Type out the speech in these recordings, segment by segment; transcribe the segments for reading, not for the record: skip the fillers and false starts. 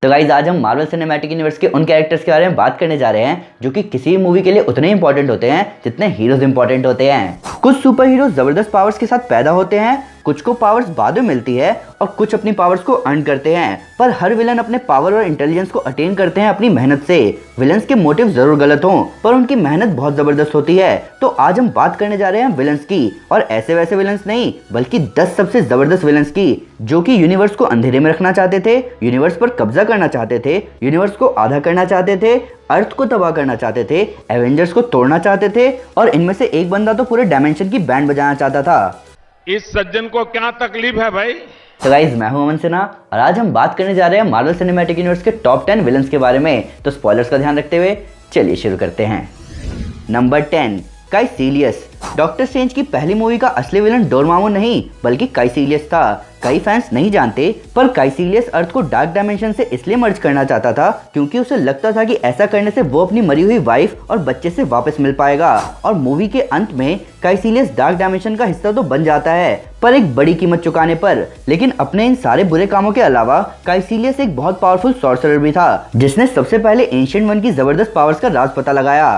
तो गाइज आज हम मार्वल सिनेमैटिक यूनिवर्स के उन कैरेक्टर्स के बारे में बात करने जा रहे हैं जो कि किसी भी मूवी के लिए उतने इंपॉर्टेंट होते हैं जितने हीरोज इंपॉर्टेंट होते हैं। कुछ सुपर हीरो जबरदस्त पावर्स के साथ पैदा होते हैं, कुछ को पावर्स बाद में मिलती है और कुछ अपनी पावर्स को अर्न करते हैं, पर हर विलन अपने पावर और इंटेलिजेंस को अटेन करते हैं अपनी मेहनत से। विलन्स के मोटिव जरूर गलत हों पर उनकी मेहनत बहुत जबरदस्त होती है। तो आज हम बात करने जा रहे हैं विलन्स की, और ऐसे वैसे विलन्स नहीं बल्कि 10 सबसे जबरदस्त विलन्स की जो कि यूनिवर्स को अंधेरे में रखना चाहते थे, यूनिवर्स पर कब्जा करना चाहते थे, यूनिवर्स को आधा करना चाहते थे, अर्थ को तबाह करना चाहते थे, एवेंजर्स को तोड़ना चाहते थे और इनमें से एक बंदा तो पूरे डायमेंशन की बैंड बजाना चाहता था। इस सज्जन को क्या तकलीफ है भाई? तो गाइज मैं हूं अमन सिन्हा और आज हम बात करने जा रहे हैं मार्वल सिनेमैटिक यूनिवर्स के टॉप 10 विलन्स के बारे में। तो स्पॉयलर्स का ध्यान रखते हुए चलिए शुरू करते हैं। नंबर 10, काइसिलियस। डॉक्टर स्ट्रेंज की पहली मूवी का असली विलन डोरमामू नहीं बल्कि काइसिलियस था। कई फैंस नहीं जानते पर काइसिलियस अर्थ को डार्क डायमेंशन से इसलिए मर्ज करना चाहता था क्योंकि उसे लगता था कि ऐसा करने से वो अपनी मरी हुई वाइफ और बच्चे से वापस मिल पाएगा। और मूवी के अंत में काइसिलियस डार्क डायमेंशन का हिस्सा तो बन जाता है पर एक बड़ी कीमत चुकाने पर। लेकिन अपने इन सारे बुरे कामों के अलावा काइसिलियस एक बहुत पावरफुल सॉर्सरर भी था जिसने सबसे पहले एंशिएंट वन की जबरदस्त पावर्स का राज पता लगाया।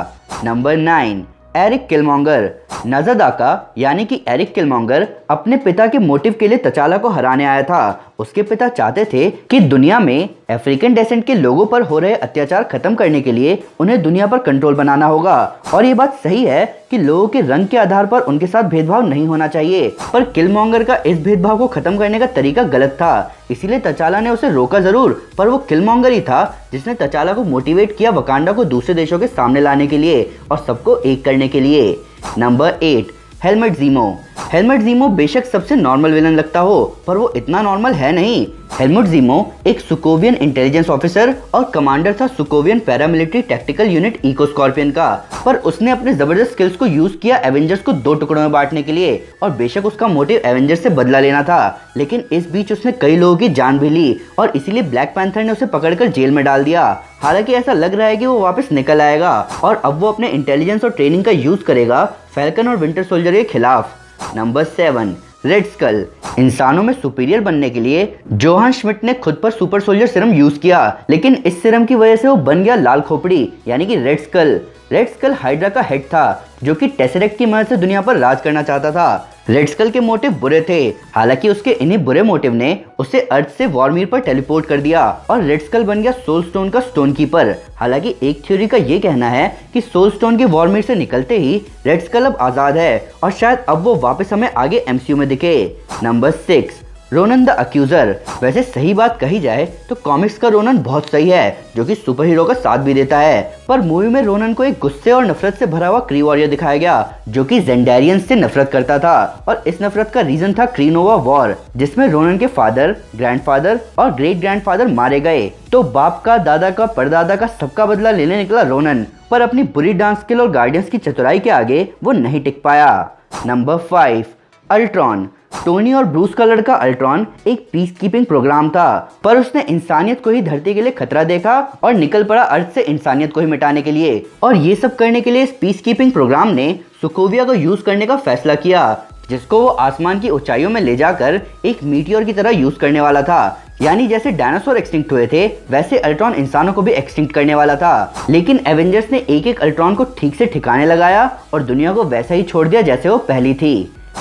Number 9, Eric किलमॉन्गर। नज़ादाका यानी कि एरिक किलमॉन्गर अपने पिता के मोटिव के लिए तचाला को हराने आया था। उसके पिता चाहते थे कि दुनिया में अफ्रीकन डेसेंट के लोगों पर हो रहे अत्याचार खत्म करने के लिए उन्हें दुनिया पर कंट्रोल बनाना होगा। और ये बात सही है कि लोगों के रंग के आधार पर उनके साथ भेदभाव नहीं होना चाहिए, पर किलमॉन्गर का इस भेदभाव को खत्म करने का तरीका गलत था। इसीलिए तचाला ने उसे रोका जरूर पर वो किलमॉन्गर ही था जिसने तचाला को मोटिवेट किया वकांडा को दूसरे देशों के सामने लाने के लिए और सबको एक करने के लिए। Number 8, Helmut Zemo. Helmut Zemo बेशक सबसे नॉर्मल विलन लगता हो पर वो इतना नॉर्मल है नहीं। हेलमेट ज़ीमो एक सुकोवियन इंटेलिजेंस ऑफिसर और कमांडर था Sokovian paramilitary tactical unit Echo Scorpion का, पर उसने अपने जबरदस्त स्किल्स को यूज किया एवेंजर्स को 2 टुकड़ों में बांटने के लिए। और बेशक उसका मोटिव एवेंजर्स से बदला लेना था लेकिन इस बीच उसने कई लोगों की जान भी ली और इसीलिए ब्लैक पैंथर ने उसे पकड़कर जेल में डाल दिया। हालांकि ऐसा लग रहा है कि वो वापस निकल आएगा और अब वो अपने इंटेलिजेंस और ट्रेनिंग का यूज करेगा फैल्कन और विंटर सोल्जर के खिलाफ। Number 7, Red Skull. इंसानों में सुपीरियर बनने के लिए जोहान श्मिट ने खुद पर सुपर सोल्जर सीरम यूज किया लेकिन इस सीरम की वजह से वो बन गया लाल खोपड़ी यानी कि Red Skull. Red Skull Hydra का हेड था जो कि टेसरेक्ट की मदद से दुनिया पर राज करना चाहता था। रेड स्कल के मोटिव बुरे थे, हालांकि उसके इन्हीं बुरे मोटिव ने उसे अर्थ से वॉर्मीर पर टेलीपोर्ट कर दिया और रेड स्कल बन गया सोल स्टोन का स्टोन कीपर। हालांकि एक थ्योरी का ये कहना है कि सोल स्टोन के वॉर्मीर से निकलते ही रेड स्कल अब आजाद है और शायद अब वो वापस हमें आगे एमसीयू में दिखे। Number 6, Ronan the accuser. वैसे सही बात कही जाए तो कॉमिक्स का रोनन बहुत सही है जो कि सुपर हीरो का साथ भी देता है, पर मूवी में रोनन को एक गुस्से और नफरत से भरा हुआ क्री वॉरियर दिखाया गया जो कि जेंडेरियंस से नफरत करता था। और इस नफरत का रीजन था क्री नोवा वॉर जिसमें रोनन के फादर, ग्रैंडफादर और ग्रेट ग्रैंडफादर मारे गए। तो बाप का, दादा का, परदादा का सबका बदला लेने निकला रोनन, पर अपनी बुरी डांस स्किल और गार्डियंस की चतुराई के आगे वो नहीं टिक पाया। Number 5, Ultron. टोनी और ब्रूस का लड़का अल्ट्रॉन एक पीस कीपिंग प्रोग्राम था पर उसने इंसानियत को ही धरती के लिए खतरा देखा और निकल पड़ा अर्थ से इंसानियत को ही मिटाने के लिए। और ये सब करने के लिए इस पीस कीपिंग प्रोग्राम ने सुकोविया को यूज करने का फैसला किया जिसको वो आसमान की ऊंचाइयों में ले जाकर एक मीटियोर की तरह यूज करने वाला था। यानी जैसे डायनासोर एक्सटिंक्ट हुए थे वैसे अल्ट्रॉन इंसानों को भी एक्सटिंक्ट करने वाला था। लेकिन एवेंजर्स ने एक एक अल्ट्रॉन को ठीक से ठिकाने लगाया और दुनिया को वैसा ही छोड़ दिया जैसे वो पहली थी।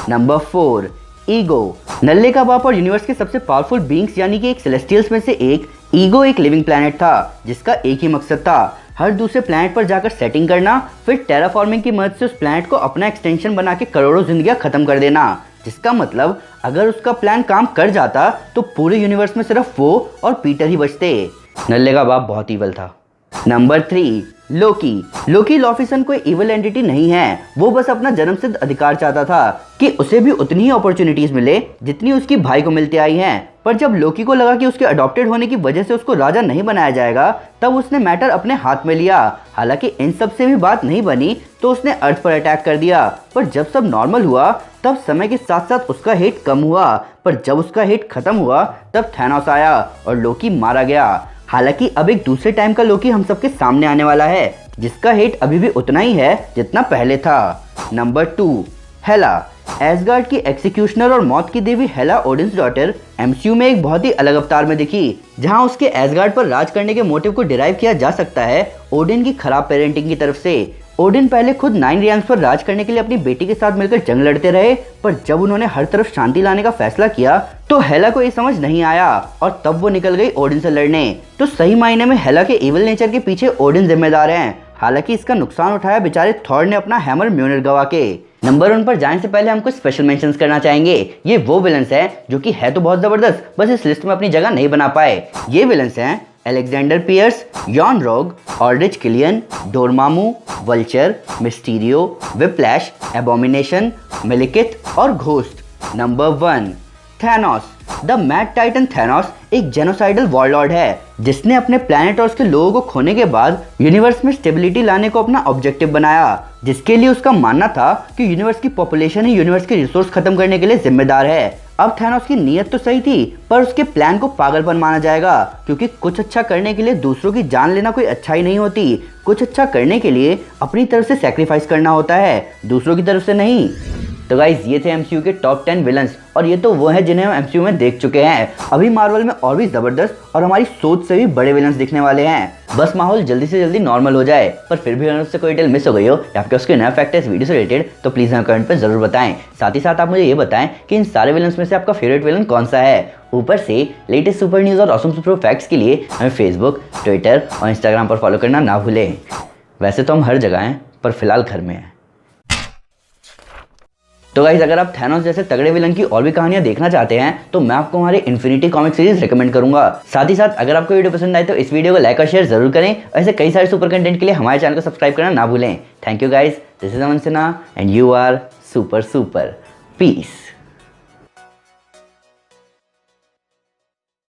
Number 4, ego. नल्ले का बाप और यूनिवर्स के सबसे पावरफुल बीइंग्स यानी कि एक सेलेस्टियल्स में से एक ईगो एक लिविंग प्लैनेट था जिसका एक ही मकसद था, हर दूसरे प्लैनेट पर जाकर सेटिंग करना, फिर टेराफॉर्मिंग की मदद से उस प्लैनेट को अपना एक्सटेंशन बना के करोड़ों जिंदगियां खत्म कर देना। जिसका मतलब अगर उसका प्लान काम कर जाता तो पूरे यूनिवर्स में सिर्फ वो और पीटर ही बचते। नल्ले का बाप बहुत ईवल था। नंबर 3, लोकी। लोकी लॉफिसन कोई इवल एंटिटी नहीं है, वो बस अपना जन्मसिद्ध अधिकार चाहता था कि उसे भी उतनी ही अपॉर्चुनिटीज मिले जितनी उसकी भाई को मिलती आई हैं। पर जब लोकी को लगा कि उसके अडॉप्टेड होने की वजह से उसको राजा नहीं बनाया जाएगा तब उसने मैटर अपने हाथ में लिया। हालांकि इन सब से भी बात नहीं बनी तो उसने अर्थ पर अटैक कर दिया, पर जब सब नॉर्मल हुआ तब समय के साथ साथ उसका हेट कम हुआ, पर जब उसका हेट खत्म हुआ तब थैनोस आया और लोकी मारा गया। हालांकि अब एक दूसरे टाइम का लोकी हम सबके सामने आने वाला है जिसका हेट अभी भी उतना ही है जितना पहले था। नंबर 2, हेला। एसगार्ड की एक्सिक्यूशनर और मौत की देवी हेला ओडिन्स डॉटर एमसीयू में एक बहुत ही अलग अवतार में दिखी, जहां उसके एसगार्ड पर राज करने के मोटिव को डिराइव किया जा सकता है ओडिन की खराब पेरेंटिंग की तरफ से। ओडिन पहले खुद 9 रियल्म्स पर राज करने के लिए अपनी बेटी के साथ मिलकर जंग लड़ते रहे, पर जब उन्होंने हर तरफ शांति लाने का फैसला किया तो हेला को ये समझ नहीं आया और तब वो निकल गई ओडिन से लड़ने। तो सही मायने में हेला के इविल नेचर के पीछे ओडिन जिम्मेदार हैं। हालांकि इसका नुकसान उठाया बेचारे थॉर ने अपना हैमर म्योनिर गवा के। नंबर 1 पर जाने से पहले हम कुछ स्पेशल मेंशंस करना चाहेंगे। ये वो विलन्स हैं जो कि है तो बहुत जबरदस्त, बस इस लिस्ट में अपनी जगह नहीं बना पाए। ये विलन्स हैं Alexander Pierce, Yon Rogg, Aldrich Killian, Dormammu, Vulture, Mysterio, Whiplash, Abomination, Malekith और Ghost. Number 1 Thanos. The mad titan Thanos एक जेनोसाइडल वॉरलॉर्ड है जिसने अपने प्लैनेट और उसके लोगों को खोने के बाद यूनिवर्स में स्टेबिलिटी लाने को अपना ऑब्जेक्टिव बनाया, जिसके लिए उसका मानना था कि यूनिवर्स की पॉपुलेशन ही यूनिवर्स के रिसोर्स खत्म करने के लिए जिम्मेदार है। अब थैनोस की नीयत तो सही थी, पर उसके प्लान को पागलपन माना जाएगा, क्योंकि कुछ अच्छा करने के लिए दूसरों की जान लेना कोई अच्छाई नहीं होती। कुछ अच्छा करने के लिए अपनी तरफ से सैक्रिफाइस करना होता है, दूसरों की तरफ से नहीं। तो गाइज ये थे एमसीयू के टॉप 10 विलन्स, और ये तो वो हैं जिन्हें हम एमसीयू में देख चुके हैं। अभी मार्वल में और भी जबरदस्त और हमारी सोच से भी बड़े विलन्स दिखने वाले हैं। बस माहौल जल्दी से जल्दी नॉर्मल हो जाए। पर फिर भी अगर उससे कोई डिटेल मिस हो गई हो या फिर उसके नया फैक्ट है इस वीडियो से रिलेटेड, तो प्लीज़ हमें कमेंट पर जरूर बताएं। साथ ही साथ आप मुझे ये बताएं कि इन सारे विलन्स में से आपका फेवरेट विलन कौन सा है। ऊपर से लेटेस्ट सुपर न्यूज़ और ऑसम सुपर फैक्ट्स के लिए हमें फेसबुक, ट्विटर और इंस्टाग्राम पर फॉलो करना ना भूलें। वैसे तो हम हर जगह हैं, पर फिलहाल घर में हैं। तो गाइस अगर आप थैनोस जैसे तगड़े विलन की और भी कहानियां देखना चाहते हैं तो मैं आपको हमारे इन्फिनिटी कॉमिक सीरीज रिकमेंड करूंगा। साथ ही साथ अगर आपको वीडियो पसंद आए तो इस वीडियो को लाइक और शेयर जरूर करें। ऐसे कई सारे सुपर कंटेंट के लिए हमारे चैनल को सब्सक्राइब करना ना भूलें। Thank you guys, this is Aman Sinha and you are super super. Piece.